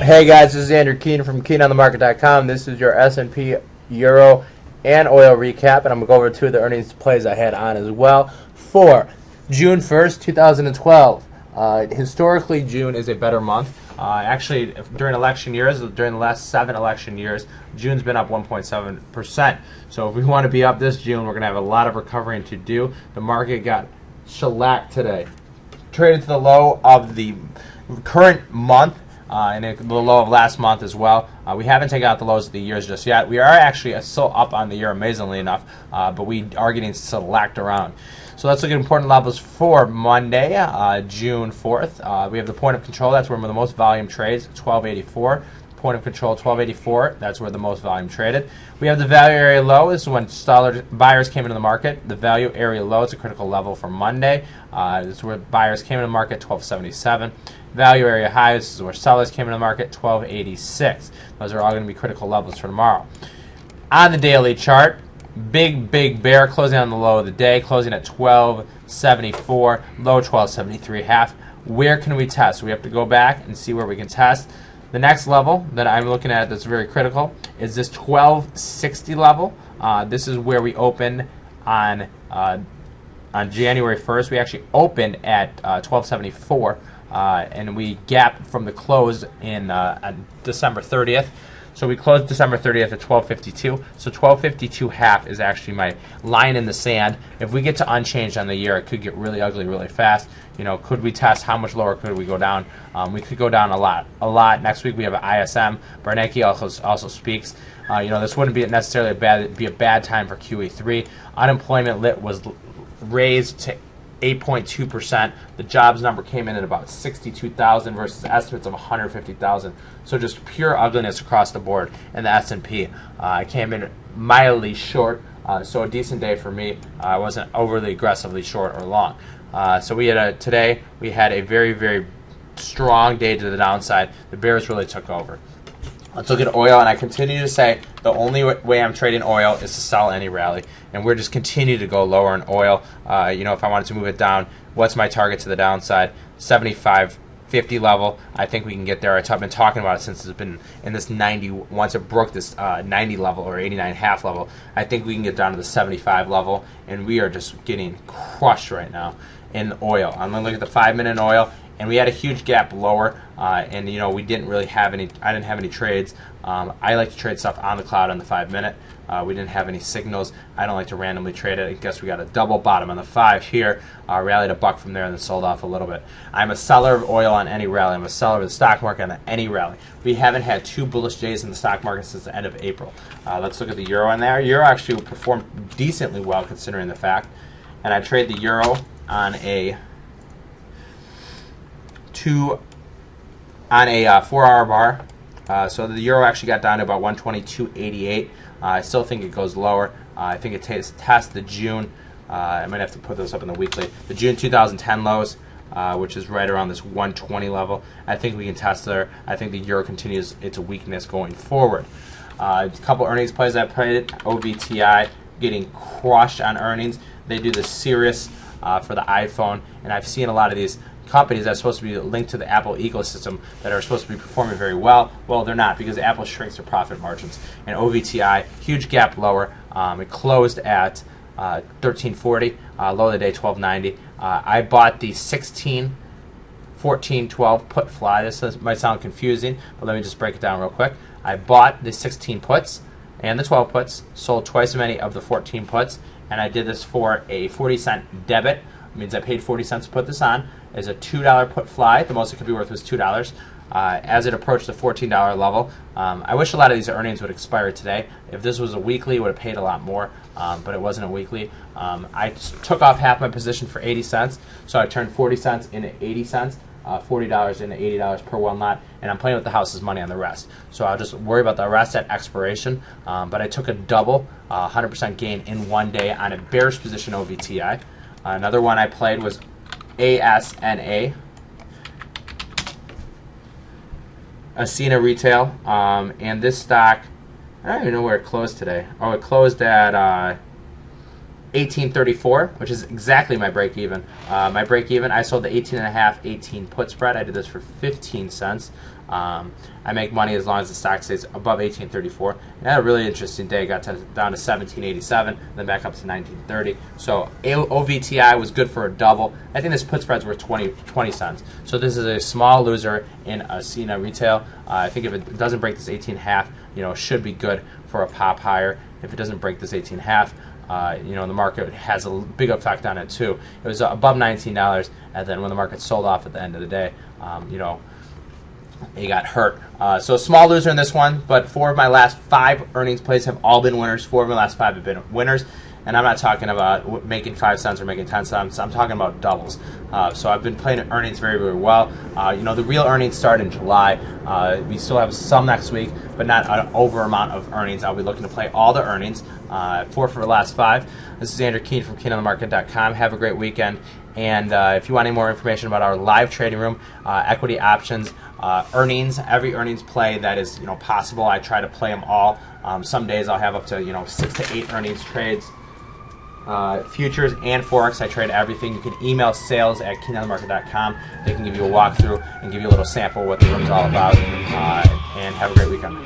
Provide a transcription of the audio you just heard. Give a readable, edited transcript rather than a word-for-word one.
Hey guys, this is Andrew Keene from KeeneOnTheMarket.com. This is your S&P, Euro, and oil recap, and I'm going to go over two of the earnings plays I had on as well for June 1st, 2012. Historically, June is a better month. Actually, during election years, during the last 7 election years, June's been up 1.7%. So if we want to be up this June, we're going to have a lot of recovering to do. The market got shellacked today. Traded to the low of the current month. And the low of last month as well. We haven't taken out the lows of the years just yet. We are actually still up on the year, amazingly enough, but we are getting shellacked around. So let's look at important levels for Monday, June 4th. We have the point of control. That's where the most volume trades, 1284. Point of control, 1284. That's where the most volume traded. We have the value area low. This is when buyers came into the market. The value area low is a critical level for Monday. This is where buyers came into the market, 1277. Value area high, this is where sellers came into the market, 1286. Those are all going to be critical levels for tomorrow. On the daily chart, big bear closing on the low of the day, closing at 1274, low 1273.5. Where can we test? We have to go back and see where we can test. The next level that I'm looking at that's very critical is this 1260 level. This is where we opened on January 1st. We actually opened at 1274. And we gapped from the close in on December 30th. So we closed December 30th at 1252. So 1252.5 is actually my line in the sand. If we get to unchanged on the year, it could get really ugly really fast. You know, could we test? How much lower could we go down? We could go down a lot. Next week we have an ISM. Bernanke also speaks. This wouldn't be necessarily a bad time for QE3. Unemployment was raised to 8.2%. The jobs number came in at about 62,000 versus estimates of 150,000. So just pure ugliness across the board. And the S&P came in mildly short. So a decent day for me. I wasn't overly aggressively short or long. So today we had a very strong day to the downside. The bears really took over. Let's look at oil, and I continue to say the only way I'm trading oil is to sell any rally, and we're just continue to go lower in oil. If I wanted to move it down, what's my target to the downside? 75.50 level. I think we can get there. I've been talking about it since it's been in this 90. Once it broke this 90 level or 89.5 level, I think we can get down to the 75 level, and we are just getting crushed right now in oil. I'm going to look at the 5-minute oil. And we had a huge gap lower, and we didn't really have any. I didn't have any trades. I like to trade stuff on the cloud on the 5-minute. We didn't have any signals. I don't like to randomly trade it. I guess we got a double bottom on the 5 here. Rallied a buck from there and then sold off a little bit. I'm a seller of oil on any rally. I'm a seller of the stock market on any rally. We haven't had 2 bullish days in the stock market since the end of April. Let's look at the euro in there. Euro actually performed decently well considering the fact. And I trade the euro on a 4-hour bar. So the euro actually got down to about 122.88. I still think it goes lower. I think it tests the June. I might have to put those up in the weekly. The June 2010 lows, which is right around this 120 level. I think we can test there. I think the euro continues its weakness going forward. A couple earnings plays I played. OVTI getting crushed on earnings. They do the Sirius for the iPhone, and I've seen a lot of these companies that are supposed to be linked to the Apple ecosystem that are supposed to be performing very well. Well, they're not, because Apple shrinks their profit margins. And OVTI, huge gap lower. It closed at 1340, low of the day 1290. I bought the 16, 14, 12 put fly. This might sound confusing, but let me just break it down real quick. I bought the 16 puts and the 12 puts, sold twice as many of the 14 puts, and I did this for a 40-cent debit. It means I paid 40 cents to put this on. Is a $2 put fly. The most it could be worth was $2. As it approached the $14 level, I wish a lot of these earnings would expire today. If this was a weekly, it would have paid a lot more, but it wasn't a weekly. I took off half my position for 80 cents, so I turned 40 cents into 80 cents, $40 into $80 per one lot, and I'm playing with the house's money on the rest. So I'll just worry about the rest at expiration, but I took a double, 100% gain in one day on a bearish position OVTI. Another one I played was ASNA, Ascena Retail, and this stock, I don't even know where it closed today. Oh, it closed at 1834, which is exactly my break even. My break even, I sold the 18.5, 18 put spread. I did this for 15 cents. I make money as long as the stock stays above 1834. And I had a really interesting day. Got down to 1787, then back up to 1930. So OVTI was good for a double. I think this put spread's worth 20 cents. So this is a small loser in a CNA retail. I think if it doesn't break this 18.5, it should be good for a pop higher. If it doesn't break this 18.5, the market has a big effect on it too. It was above $19, and then when the market sold off at the end of the day, it got hurt. So a small loser in this one, but 4 of my last 5 earnings plays have all been winners. 4 of my last 5 have been winners, and I'm not talking about making 5 cents or making 10 cents. I'm talking about doubles. So I've been playing earnings very, very well. The real earnings start in July. We still have some next week, but not an over amount of earnings. I'll be looking to play all the earnings. 4 for the last 5. This is Andrew Keene from KeeneOnTheMarket.com. Have a great weekend. And if you want any more information about our live trading room, equity options, earnings, every earnings play that is possible, I try to play them all. Some days I'll have up to 6 to 8 earnings trades. Futures and forex, I trade everything. You can email sales@KeeneOnTheMarket.com. They can give you a walkthrough and give you a little sample of what the room's all about. And have a great weekend.